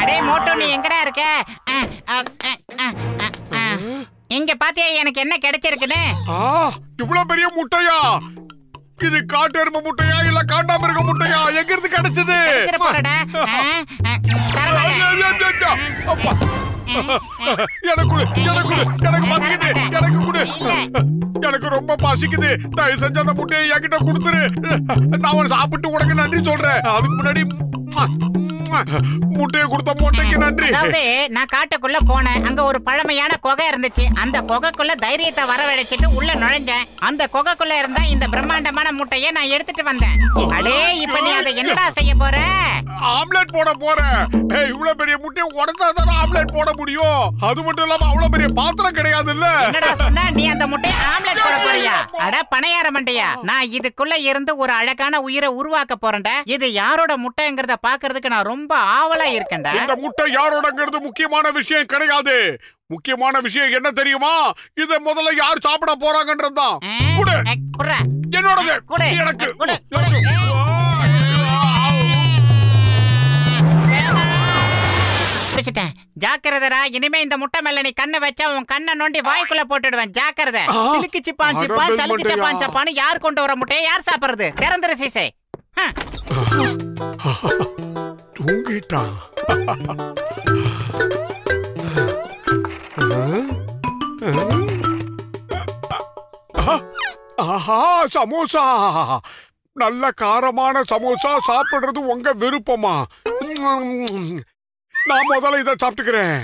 அடே மோட்டோ, நீ எங்கடா இருக்க? இங்க பாத்தியா எனக்கு என்ன கிடைச்சிருக்குன்னு? இவ்வளவு பெரிய முட்டையா? இது காட்டு எருமை முட்டையா இல்ல காண்டாமிருக முட்டையா? எங்க இருந்து கிடைச்சது? எனக்கு ரொம்ப பசிக்குது. தயவு செஞ்சு அந்த முட்டையை என்கிட்ட கொடுத்துரு. நான் சாப்பிட்டு உனக்கு நன்றி சொல்றேன். அதுக்கு முன்னாடி முட்டையை கொடுத்த முட்டைக்கு நன்றி. அதாவது நான் காட்டுக்குள்ள போனேன். அங்க ஒரு பழமையான குகை இருந்துச்சு. அந்த குகைக்குள்ள தைரியத்தை வரவழைச்சிட்டு உள்ள நுழைஞ்சேன். அந்த குகைக்குள்ள இருந்த இந்த பிரம்மாண்டமான முட்டையை நான் எடுத்துட்டு வந்தேன். அடே, இப்ப நீ அதை என்னடா செய்ய போற? ஆம்லெட் போட போறேன். இவ்வளவு பெரிய முட்டையை உடைச்சாதான் ஆம்லெட் போட முடியும். அது மட்டும் இல்லாம அவ்வளவு பெரிய பாத்திரம் கிடையாது இல்ல. என்னடா சொன்ன? நீ அந்த முட்டையை ஆம்லெட் போட போறியா? அட பணையார மண்டையா, நான் இதுக்குள்ள இருந்து ஒரு அழகான உயிரை உருவாக்க போறேன்டா. இது யாரோட முட்டைங்கிறத பாக்குறதுக்கு நான் ரொம்ப ஆவலா இருக்கேன்டா. இந்த முட்டை யாரோடங்கிறது முக்கியமான விஷயம் கிடையாது. முக்கியமான விஷயம் என்ன தெரியுமா? இத முதல்ல யார் சாப்பிட போறாங்கன்றதுதான். என்னோடது. எனக்கு ஜாக்கிரதா. இனிமே இந்த முட்டை மேல நீ கண்ணு வச்சா உன் கண்ணை நோண்டி வாய்க்குள்ள போட்டுடுவேன். ஜாக்கிரதை. சிலுக்கு சிப்பான் சிப்பான் சலுக்கு சிப்பான் சப்பான்னு யார் கொண்டு வர முட்டையை யார் சாப்பிடுறது? திறந்துரு சீசை. தூங்கிட்டான். ஆஹா, சமோசா. நல்ல காரமான சமோசா சாப்பிடுறது உங்க விருப்பமா? நான் முதல்ல இதை சாப்பிட்டுக்கிறேன்.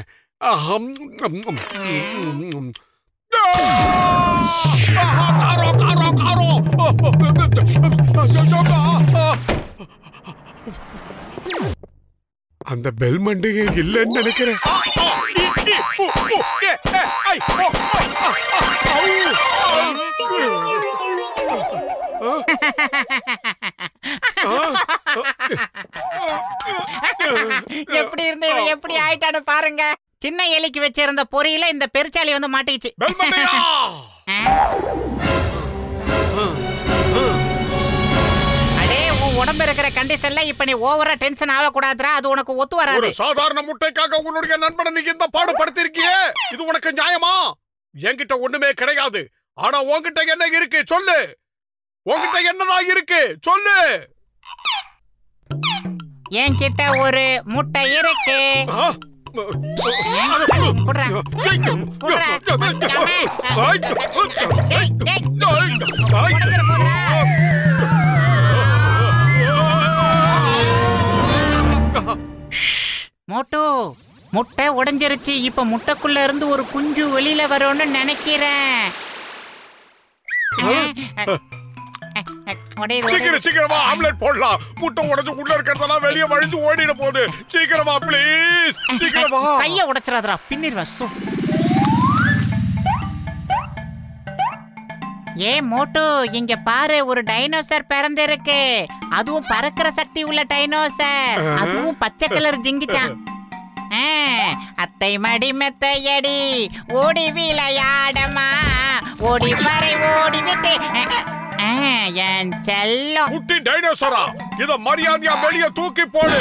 அந்த பெல் மண்டையே இல்லைன்னு நினைக்கிறேன். எப்படி இருந்த எப்படி ஆயிட்டான்னு பாருங்க. சின்ன எலிக்கு வச்சிருந்த பொரியில இந்த பெருச்சாலி வந்து மாட்டிச்சு. அடே, உன் உடம்பு இருக்கிற கண்டிஷன்ல இப்ப நீ ஓவரா டென்ஷன் ஆக கூடாதுடா. அது உனக்கு ஒத்து வராது. ஒரு சாதாரண முட்டைக்காக உன்னுடைய நண்பனை நீ இந்த பாடுபடுத்தி இருக்கியே, இது உனக்கு நியாயமா? என்கிட்ட ஒண்ணுமே கிடையாது. ஆனா உன்கிட்ட என்ன இருக்கு சொல்லு. உன்கிட்ட என்னதான் இருக்கு சொல்லு. என்கிட்ட ஒரு முட்டை இருக்கு. மோட்டு, முட்டை உடைஞ்சிருச்சு. இப்ப முட்டைக்குள்ள இருந்து ஒரு குஞ்சு வெளியில வரும்னு நினைக்கிறேன். சீக்கிரமா ஆம்லெட் போடலாம். முட்டை உடைஞ்சு உள்ள இருக்கிறதெல்லாம் வெளியே வழிஞ்சு ஓடிட போகுது. சீக்கிரமா ப்ளீஸ், சீக்கிரமா. கைய உடைச்சிராதடா, பின்னிடுவா. ஏ மோட்டு, இங்க பாரு, ஒரு டைனோசர் பிறந்திருக்கு. அதுவும் பறக்கிற சக்தி உள்ள டைனோசர். அதுவும் பச்சை கலர் ஜிங்கிச்சான். அத்தை மடி மெத்தையடி ஓடி விளையாடமா, ஓடி வரை ஓடி விட்டு என் செல்லம். குட்டி டைனோசரா, இத மரியாதையா வெளியே தூக்கி போடு.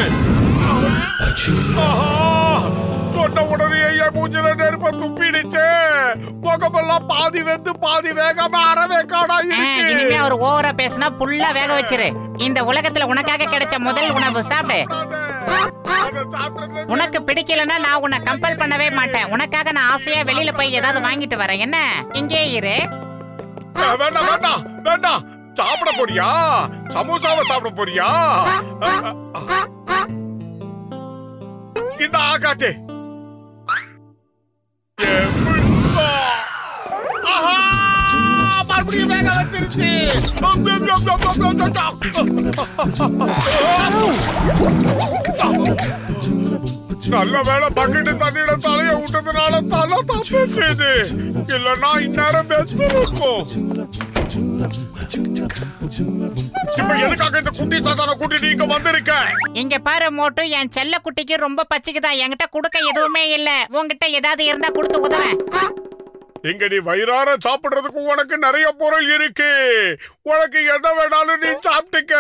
சொன்ன உடனே என் மூஞ்சில நெருப்ப துப்பிடுச்சு. முகமெல்லாம் பாதி வெந்து பாதி வேகாம அறவே காடா இருக்கு. இனிமே ஒரு ஓவரா பேசினா புல்லா வேக வச்சிரு. இந்த உலகத்துல உனக்காக கிடைச்ச முதல் உணவு சாப்பிடு. உனக்கு பிடிக்கலன்னா நான் உன்னை கம்பல் பண்ணவே மாட்டேன். உனக்காக நான் ஆசையா வெளியில போய் ஏதாவது வாங்கிட்டு வரேன். என்ன, இங்கே இரு. வேண்டாம் வேண்டாம் வேண்டாம். சாப்பிட போறியா? சமோசாவை சாப்பிட போறியா? இந்த ஆகாட்டே. மறுபடியும் வேக வச்சிருச்சு. நல்ல வேலை பக்கெட்டு தண்ணியில தலைய விட்டதுனால தலை தப்பு செய்து. இல்லன்னா இந்நேரம் வெத்து இருக்கும். இப்ப எதுக்காக இந்த குட்டி சாத்தான கூட்டிட்டு இங்க வந்திருக்க? இங்க பாரு மோட்டு, என் செல்ல குட்டிக்கு ரொம்ப பச்சிக்குதா. என்கிட்ட குடுக்க எதுவுமே இல்ல. உன்கிட்ட ஏதாவது இருந்தா கொடுத்து உதவ. இங்க நீ வயிறார சாப்பிடுறதுக்கு உனக்கு நிறைய பொருள் இருக்கு. உனக்கு எதை வேணாலும் நீ சாப்பிட்டுக்க.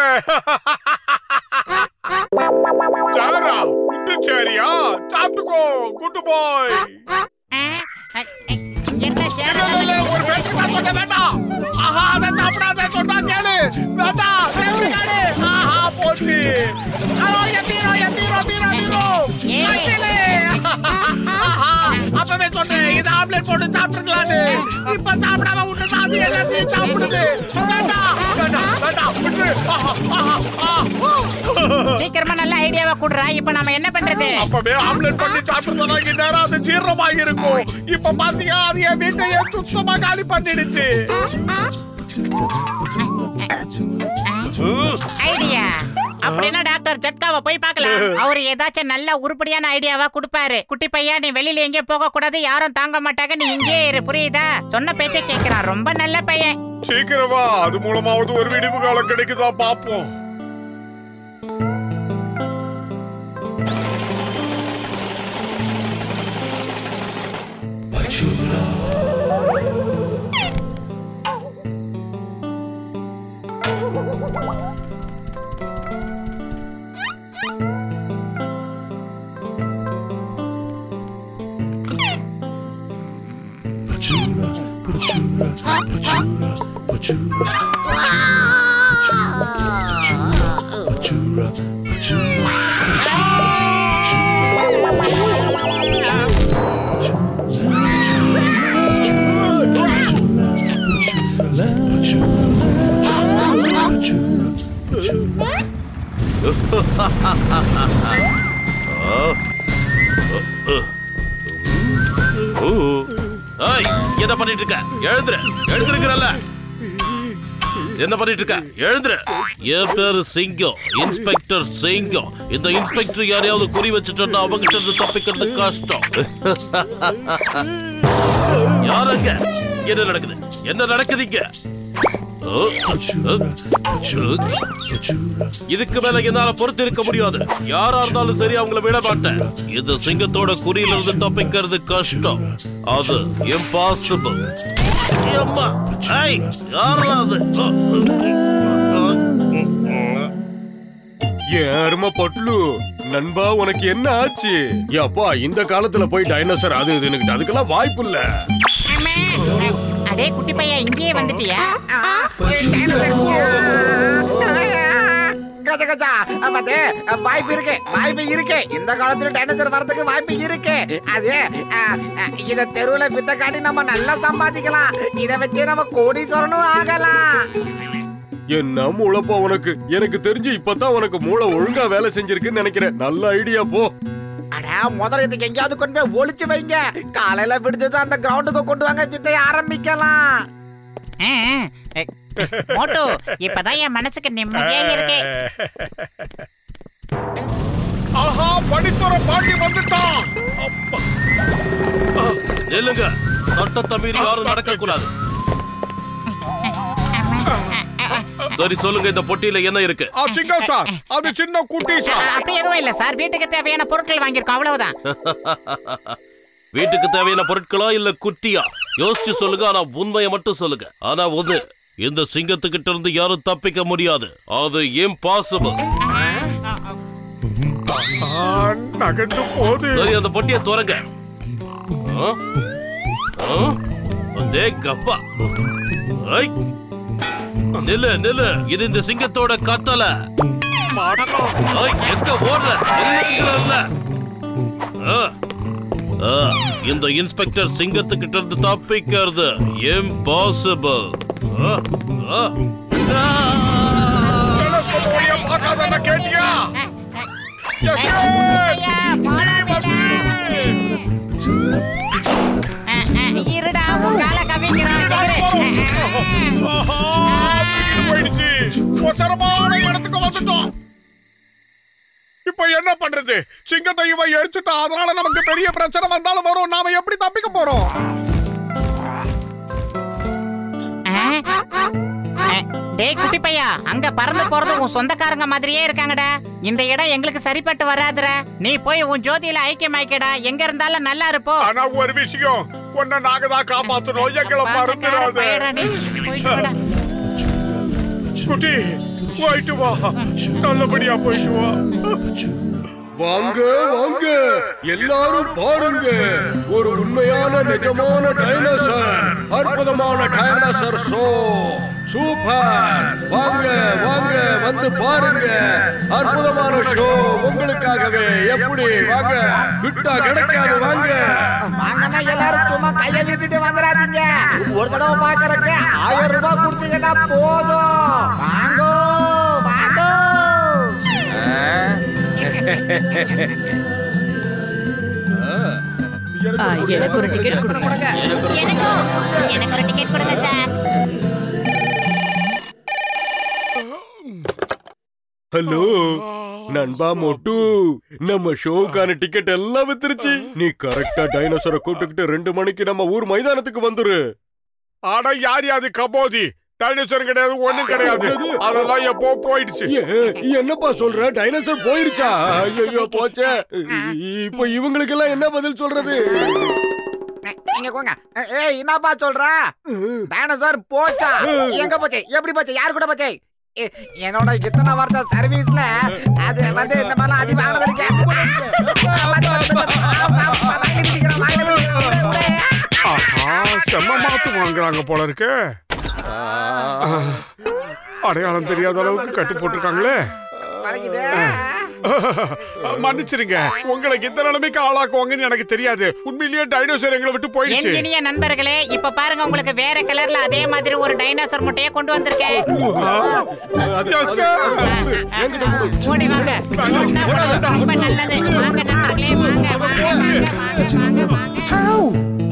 சாரா, குட்டு சேரியா? சாப்பிட்டுக்கோ, குட்டு போய். என்ன சேர ஒரு பேச்சுக்கா சொல்ல வேண்டாம். ஆஹா, அதை சாப்பிடாத சொன்னா கேளு. வேண்டாம், கேளு. ஆஹா, போச்சு. ஹலோ, எம்பீரோ, எம்பீரோ, பீரோ, பீரோ. ஆஹா, அப்பவே சொன்னேன் இது ஆம்லெட் போட்டு சாப்பிட்டுக்கலான்னு. இப்ப சாப்பிடாம விட்டு சாமி எல்லாத்தையும் சாப்பிடுது. வேண்டாம், வேண்டாம், வேண்டாம், விட்டு. சீக்கிரமா நல்ல ஐடியாவா குடுறா. இப்ப நாம என்ன பண்றது? அப்பவே ஆம்லெட் பண்ணி சாப்பிட்டுனா நேரம் அது ஜீரணமாக இருக்கும். இப்ப பாத்தீங்க அது என் வீட்டையே சுத்தமா காலி பண்ணிடுச்சு. ஐடியா அப்படின்னா டாக்டர் ஜட்காவை போய் பார்க்கலாம். அவரு ஏதாச்சும் நல்ல உருப்படியான ஐடியாவா கொடுப்பாரு. குட்டி பையா, நீ வெளியில எங்கேயும் போக கூடாது, யாரும் தாங்க மாட்டாங்க, நீ இங்கே இரு, புரியுதா? சொன்ன பேச்ச கேட்கிறான், ரொம்ப நல்ல பையன். சீக்கிரமா அது மூலமாவது ஒரு விடிவு காலம் கிடைக்குதா பாப்போம். என்ன பண்ணிட்டு இருக்க? எழுந்துரு, எழுந்திருக்கிறல்ல. என்ன பண்ணிட்டு இருக்க? எழுந்துரு. என் பேரு சிங்கம், இன்ஸ்பெக்டர் சிங்கம். இந்த இன்ஸ்பெக்டர் யாரையாவது குறி வச்சுட்டோம்னா அவங்கிட்ட இருந்து தப்பிக்கிறது கஷ்டம். யாருங்க? என்ன நடக்குது? என்ன நடக்குதுங்க? இதுக்கு மேல என்னால பொறுத்து இருக்க முடியாது. யாரா இருந்தாலும் சரி, அவங்கள விட மாட்டேன். இந்த சிங்கத்தோட குறியில இருந்து தப்பிக்கிறது கஷ்டம். அது இம்பாசிபிள். அருமை பட்லு நண்பா, உனக்கு என்ன ஆச்சு? அப்பா, இந்த காலத்துல போய் டைனோசர் அது இதுன்னு அதுக்கெல்லாம் வாய்ப்பு இல்ல. அடே குட்டி பையா, இங்கேயே வந்துட்டியா? வாய்ப்பு இருக்கு, வாய்ப்பு இருக்கு. இந்த காலத்துல டைனோசர் வரதுக்கு வாய்ப்பு இருக்கு. அது இத தெருவுல வித்த காட்டி நம்ம நல்லா சம்பாதிக்கலாம். இத வச்சு நம்ம கோடீஸ்வரனும் ஆகலாம். என்ன மூளைப்பா உனக்கு? எனக்கு தெரிஞ்சு இப்பதான் உனக்கு மூளை ஒழுங்கா வேலை செஞ்சிருக்குன்னு நினைக்கிறேன். நல்ல ஐடியா போ. அடா, முதல்ல இதுக்கு எங்கேயாவது கொண்டு போய் ஒளிச்சு வைங்க. காலையில விடுச்சது அந்த கிரவுண்டுக்கு கொண்டு வாங்க, வித்தைய ஆரம்பிக்கலாம். மோட்டு, இப்பதான் என் மனசுக்கு நிம்மதியா இருக்கு. ஆஹா, படித்துற பாண்டி வந்துட்டான். நில்லுங்க, சட்டத்தை மீறி யாரும் நடக்க கூடாது. சரி சொல்லுங்க, இந்த பொட்டியில என்ன இருக்கு? சிங்கம் சார், அது சின்ன குட்டி சார். அப்படி எதுவும் இல்ல சார், வீட்டுக்கு தேவையான பொருட்கள் வாங்கியிருக்கோம், அவ்வளவுதான். வீட்டுக்கு தேவையான பொருட்களா இல்ல குட்டியா? யோசிச்சு சொல்லுங்க, ஆனா உண்மையை மட்டும் சொல்லுங்க. ஆனா ஒண்ணு, இந்த சிங்கத்துக்கிட்ட இருந்து யாரும் தப்பிக்க முடியாது. அது இம்பாசிபிள். நகர்ந்து போது. சரி, அந்த பொட்டியை திறங்க. கப்பா, நில்லு நில்லு, இது இந்த சிங்கத்தோட கட்டளை. எங்க ஓடுற? இந்த இன்ஸ்பெக்டர் சிங்கத்துக்கிட்ட இருந்து தப்பிக்கிறது இம்பாசிபிள். கேட்டியா? இருடா, உங்கால கவிக்கிறான். இடத்துக்கு வந்துட்டோம். இப்ப என்ன பண்றது? சிங்கத்தை இவன் எரிச்சுட்டான். அதனால நமக்கு பெரிய பிரச்சனை வந்தாலும் வரும். நாம எப்படி தப்பிக்க போறோம்? டேய் குட்டி பையா, அங்க பறந்து போறது உன் சொந்தக்காரங்க மாதிரியே இருக்காங்கடா. இந்த இடம் எங்களுக்கு சரிப்பட்டு வராதுடா. நீ போய் உன் ஜோதியில ஐக்கியமாய்க்கடா. எங்க இருந்தாலும் நல்லா இருப்போ. ஆனா ஒரு விஷயம், உன்னை நாங்க தான் காப்பாத்தணும். எங்களை மறந்துடாத. குட்டி போயிட்டு வா, நல்லபடியா போயிட்டு வா. வாங்க வாங்க எல்லாரும் பாருங்க, ஒரு உண்மையான நிஜமான டைனோசர், அற்புதமான டைனோசர் ஷோ. சூப்பர். வாங்க வாங்க வந்து பாருங்க, அற்புதமான ஷோ உங்களுக்காகவே. எப்படி வாங்க, விட்டா கிடைக்காது. வாங்க வாங்கன்னா எல்லாரும் சும்மா கையை வீசிட்டு வந்துடாதீங்க. ஒரு தடவை பாக்குறதுக்கு 1000 ரூபாய் கொடுத்தீங்கன்னா போதும். வாங்கோ வாங்கோ. எனக்கு ஒரு டிக்கெட் கொடுங்க. எனக்கு ஒரு டிக்கெட் கொடுங்க சார். ஹலோ நண்பா மோட்டு, நம்ம ஷோக்கான டிக்கெட் எல்லாம் வித்துருச்சு. நீ கரெக்டா டைனோசரை கூப்பிட்டுக்கிட்டு 2 மணிக்கு நம்ம ஊர் மைதானத்துக்கு வந்துரு. ஆனா யார் யாது கபோதி? டைனோசர் கிடையாது, ஒண்ணும் கிடையாது. அதெல்லாம் எப்போ போயிடுச்சு. என்னப்பா சொல்ற? டைனோசர் போயிருச்சா? ஐயோ போச்சே. இப்போ இவங்களுக்கு எல்லாம் என்ன பதில் சொல்றது? இங்க போங்க. ஏய் என்னப்பா சொல்ற? டைனோசர் போச்சா? எங்க போச்சு? எப்படி போச்சு? யார் கூட போச்சு? என்னோட இத்தனை வருஷ சர்வீஸ்ல அது வந்து இந்த மாதிரிலாம் அடி வாங்கினது. செம்ம மாத்து வாங்குறாங்க போல இருக்கு. அடையாளம் தெரியாத அளவுக்கு கட்டு போட்டிருக்காங்களே. மன்னிச்சிருங்க, உங்களுக்கு இந்த நிலைமைக்கு ஆளாக்குவாங்கன்னு எனக்கு தெரியாது. உண்மையிலேயே டைனோசர் எங்களை விட்டு போயிடுச்சு. இனிய நண்பர்களே, இப்ப பாருங்க, உங்களுக்கு வேற கலர்ல அதே மாதிரி ஒரு டைனோசர் முட்டையை கொண்டு வந்திருக்கேன். ஓடி வாங்க, ரொம்ப நல்லது. வாங்க நண்பர்களே, வாங்க வாங்க வாங்க வாங்க வாங்க வாங்க.